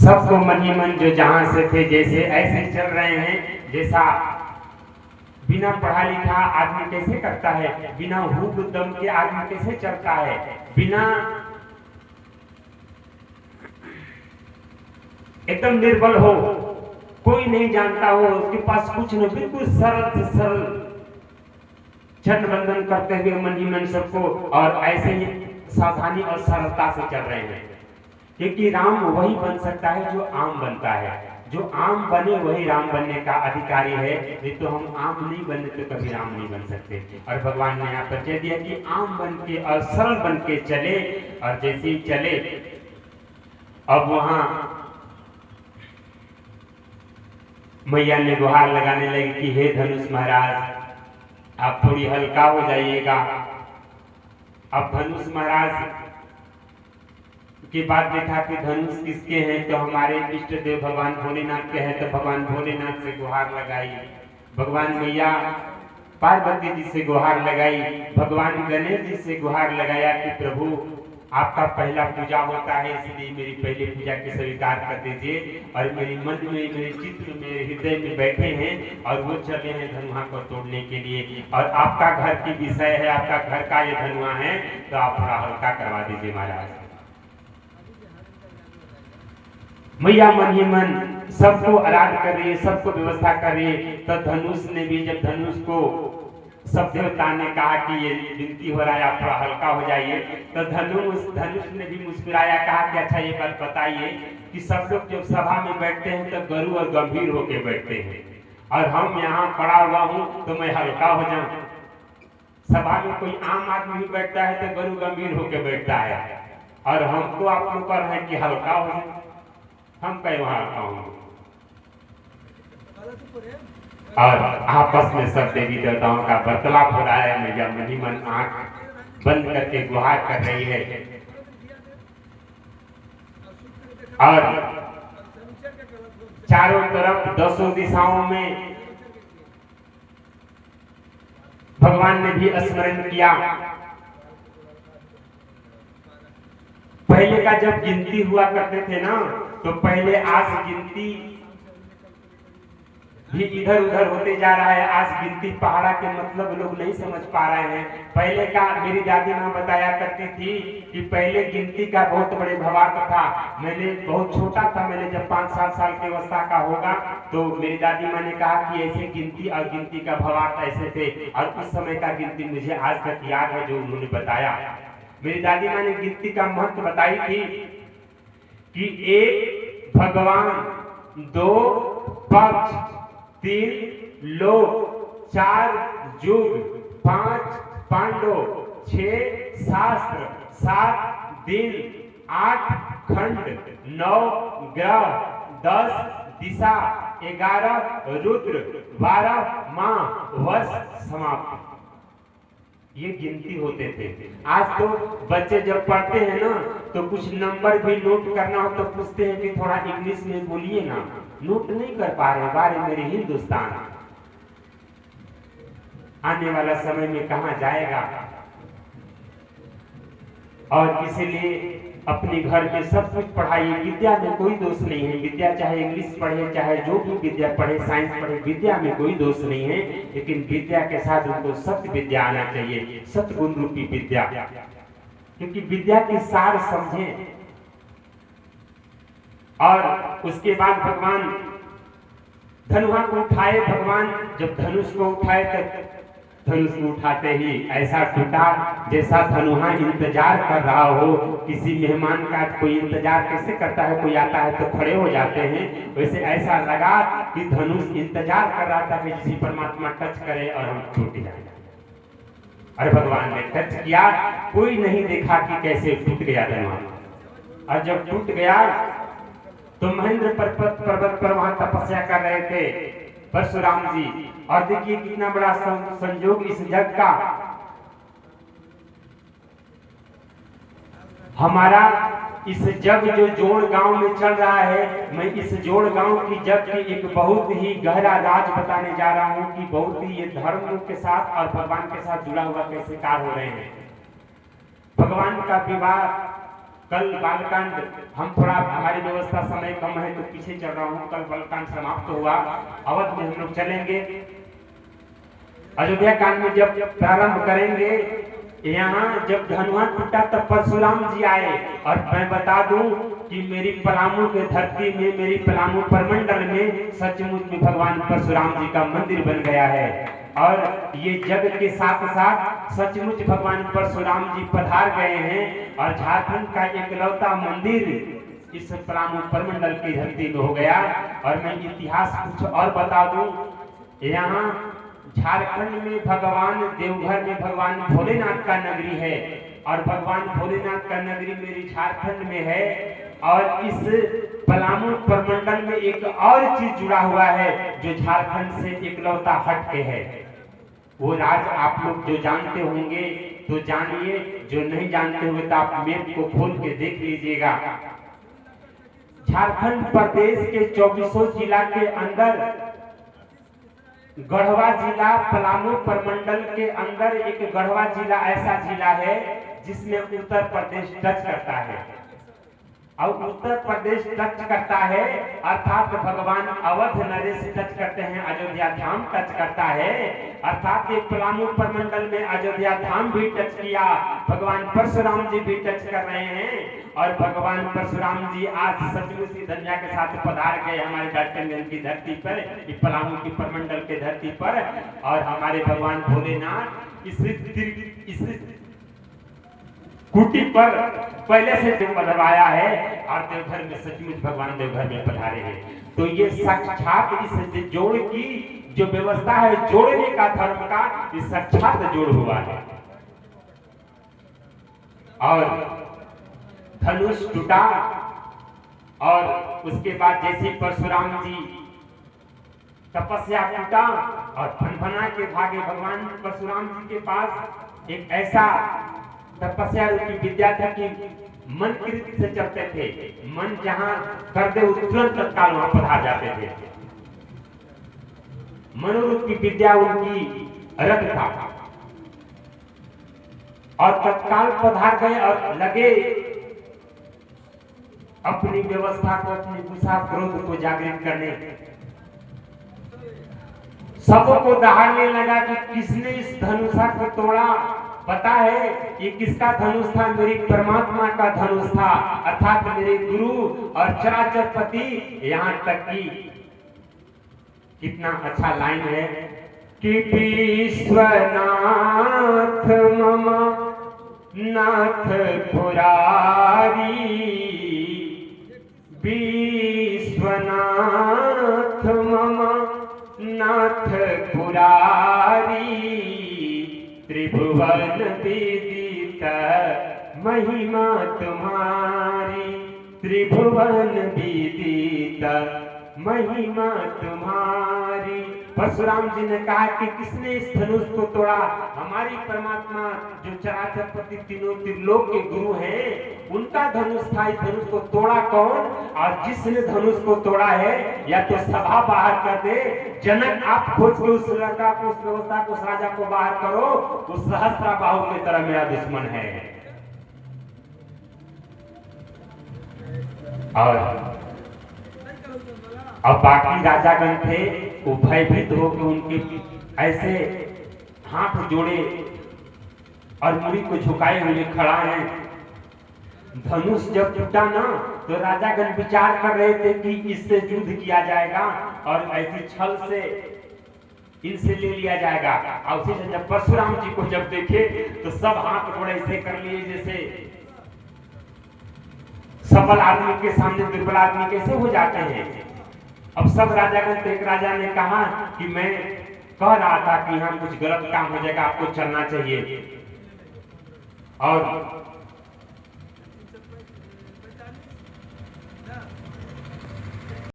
सबको मन ही मन जो जहां से थे जैसे ऐसे चल रहे हैं। जैसा बिना पढ़ा लिखा आदमी कैसे करता है, बिना हुक दम के आदमी कैसे चलता है, बिना एकदम निर्बल हो, कोई नहीं जानता हो, उसके पास कुछ नहीं, बिल्कुल सरल से सरल छठ बंधन करते हुए मन ही मन सबको और ऐसे ही सावधानी और सरलता से चल रहे हैं। क्योंकि राम वही बन सकता है जो आम बनता है, जो आम बने वही राम बनने का अधिकारी है। नहीं तो हम आम नहीं बने तो कभी राम नहीं बन सकते। और भगवान ने यहाँ पर कह दिया कि आम बन के और सरल बन के चले। और जैसे ही चले अब वहां मैया ने गुहार लगाने लगी कि हे धनुष महाराज आप थोड़ी हल्का हो जाइएगा। अब धनुष महाराज की बात देखा कि धनुष किसके हैं, तो हमारे इष्ट देव भगवान भोलेनाथ के हैं। तो भगवान भोलेनाथ से गुहार लगाई, भगवान मैया पार्वती जी से गुहार लगाई, भगवान गणेश जी से गुहार लगाया कि प्रभु आपका पहला पूजा होता है, इसलिए मेरी पहली पूजा की स्वीकार कर दीजिए। और मेरे मन में, मेरे चित्त में, मेरे हृदय में बैठे हैं और वो चले हैं धनुआ को तोड़ने के लिए। और आपका घर की विषय है, आपका घर का ये धनुआ है, तो आप थोड़ा हल्का करवा दीजिए महाराज। मैया मन ही मन सबको आराध कर रही है, सबको व्यवस्था कर रही है। तो धनुष ने भी, जब धनुष को सब देवता ने कहा कि ये विनती हो रहा है आप थोड़ा हल्का हो जाइए, तो धनुष ने भी मुस्कुराया, कहा कि अच्छा ये बात बताइए कि सब लोग जब सभा में बैठते हैं तो गरु और गंभीर होकर बैठते हैं, और हम यहाँ पड़ा हुआ हूँ तो मैं हल्का हो जाऊं। सभा में कोई आम आदमी भी बैठता है तो गरु गंभीर होकर बैठता है, और हमको आप लोग कर हैं कि हल्का हो जाए। हम कहीं वहां हल्का होंगे। और आपस में सब देवी देवताओं का वार्तालाप हो रहा है। मैया मन ही मन आंख बंद करके गुहार कर रही है। और चारों तरफ 10 दिशाओं में भगवान ने भी स्मरण किया। पहले का जब गिनती हुआ करते थे ना, तो पहले आज गिनती भी इधर उधर होते जा रहा है। आज गिनती पहाड़ा के मतलब लोग नहीं समझ पा रहे हैं। पहले का मेरी दादी माँ बताया करती थी कि पहले गिनती का बहुत बड़े भवार्थ था। मैंने बहुत छोटा था, मैंने जब 5-7 साल की अवस्था का होगा तो मेरी दादी माँ ने कहा कि ऐसे गिनती और गिनती का भवार्थ ऐसे थे। और उस समय का गिनती मुझे आज तक याद है जो उन्होंने बताया। मेरी दादी माँ ने गिनती का महत्व बताई थी कि 1 भगवान, 2 पक्ष, 3 लोक, 4 युग, 5 पांडव, 6 शास्त्र, 7 दिन, 8 खंड, 9 ग्रह, 10 दिशा, 11 रुद्र, 12 माह, वर्ष समाप्त। ये गिनती होते थे। आज तो बच्चे जब पढ़ते हैं ना तो कुछ नंबर भी नोट करना हो तो पूछते हैं कि थोड़ा इंग्लिश में बोलिए ना। नोट नहीं कर पा रहे। बारे मेरे हिंदुस्तान आने वाला समय में कहां जाएगा। और इसीलिए अपने घर में सब कुछ पढ़ाइए। विद्या में कोई दोष नहीं है। विद्या चाहे इंग्लिश पढ़े, चाहे जो भी विद्या पढ़े, साइंस पढ़े, विद्या में कोई दोष नहीं है। लेकिन विद्या के साथ उनको सत्य विद्या आना चाहिए, सत्गुण रूपी विद्या। क्योंकि विद्या की सार समझें। और उसके बाद भगवान धनुहा को उठाए। भगवान जब धनुष को उठाए तब धनुष को उठाते ही ऐसा टूटा जैसा धनुहा इंतजार कर रहा हो। किसी मेहमान का कोई इंतजार कैसे करता है, कोई आता है तो खड़े हो जाते हैं, वैसे ऐसा लगा कि धनुष इंतजार कर रहा था कि किसी परमात्मा टच करे और हम टूट जाए। और भगवान ने टच किया, कोई नहीं देखा कि कैसे टूट गया धनुहा। और जब टूट गया तो महेंद्र पर्वत पर वहां तपस्या कर रहे थे परशुराम जी। और देखिए कितना बड़ा संयोग इस जग का। हमारा इस जग जो जोड़ गांव में चल रहा है, मैं इस जोड़ गांव की जग की एक बहुत ही गहरा राज बताने जा रहा हूं कि बहुत ही ये धर्म के साथ और भगवान के साथ जुड़ा हुआ कैसे कार्य हो रहे हैं। भगवान का विवाह कल बालकांड, हम थोड़ा हमारी व्यवस्था समय कम है तो पीछे चल रहा हूँ। कल बालकांड समाप्त हुआ, अवध में हम लोग चलेंगे। अयोध्या कांड में जब प्रारंभ करेंगे, यहाँ जब धनुआ टूटा तब परशुराम जी आए। और मैं बता दूं कि मेरी पलामू के धरती में, मेरी पलामू परमंडल में सचमुच में भगवान परशुराम जी का मंदिर बन गया है। और ये जग के साथ साथ सचमुच भगवान परशुराम जी पधार गए हैं। और झारखंड का एकलौता मंदिर इस पलामू परमंडल की धरती में हो गया। और मैं इतिहास कुछ और बता दूं, यहाँ झारखंड में भगवान, देवघर में भगवान भोलेनाथ का नगरी है। और भगवान भोलेनाथ का नगरी मेरी झारखंड में है। और इस पलामू प्रमंडल में एक और चीज जुड़ा हुआ है जो झारखंड से एकलौता हट के है। वो राज आप लोग जो जानते होंगे तो जानिए, जो नहीं जानते होंगे तो आप मैप को खोल के देख लीजिएगा। झारखंड प्रदेश के 24 जिला के अंदर गढ़वा जिला पलामू प्रमंडल के अंदर एक गढ़वा जिला ऐसा जिला है जिसमें उत्तर प्रदेश टच करता है। और उत्तर प्रदेश टच करता है अर्थात भगवान अवध नरेश टच करते हैं, अयोध्या धाम टच करता है। अर्थात एक पलामू प्रमंडल में अयोध्या धाम भी टच किया, भगवान परशुराम जी भी टच कर रहे हैं। और भगवान परशुराम जी आज सचमुच धन्या के साथ पधार गए हमारे डाल्टनगंज की धरती पर, पलामू की प्रमंडल के धरती पर। और हमारे भगवान भोलेनाथ इस कुटी पर पहले से जो पधराया है और देवघर में सचमुच भगवान देवघर में पधारे हैं। तो ये साक्षात इस जोड़ की जो व्यवस्था है, जोड़ने का धर्म का, इस साक्षात जोड़ हुआ है। और धनुष टूटा और उसके बाद जैसे परशुराम जी तपस्या टूटा और फनफना के भागे भगवान परशुराम जी के पास एक ऐसा तपस्या रूपी विद्या था कि मन की रीति से चलते थे। मन जहां कर दे तुरंत तत्काल वहां पधार जाते थे। मनोरूप की विद्या उनकी रक्त था और तत्काल पधार गए और लगे अपनी व्यवस्था को, अपनी गुस्सा क्रोध को जागृत करने। सबको दहाड़ने लगा कि किसने इस धनुषा को तोड़ा। पता है ये किसका धनुष था? मेरी परमात्मा का धनुष था, अर्थात मेरे गुरु और चराचर पति। यहाँ तक कि कितना अच्छा लाइन है कि विश्वनाथ मम नाथ पुरारी, विश्वनाथ मम नाथ पुरारी, त्रिभुवन विदित महिमा तुम्हारी, त्रिभुवन विदित महिमा तुम्हारी। परशुराम जी ने कहा कि किसने इस धनुष को तोड़ा? हमारी परमात्मा जो चराचर पति तीनों त्रिलोक के गुरु हैं, उनका धनुष था। इस धनुष को तोड़ा कौन? और जिसने धनुष को तोड़ा है या तो सभा बाहर कर दे। जनक आप खोज के उस लड़का को, उस व्यवस्था को, उस राजा को बाहर करो। उस सहस्त्र बाहु की तरह मेरा दुश्मन है। और अब बाकी राजागण थे वो भयभीत होकर उनके ऐसे हाथ जोड़े और मुड़ी को झुकाए हुए खड़ा है। धनुष जब टूटा ना तो राजागण विचार कर रहे थे कि इससे युद्ध किया जाएगा और ऐसी छल से इनसे ले लिया जाएगा। और उसी से जब परशुराम जी को जब देखे तो सब हाथ जोड़े ऐसे कर लिए जैसे सबल आदमी के सामने दुर्बल आदमी कैसे हो जाते हैं। अब सब राजागण, तो एक राजा ने कहा कि मैं कह रहा था कि यहाँ कुछ गलत काम हो जाएगा, आपको चलना चाहिए। और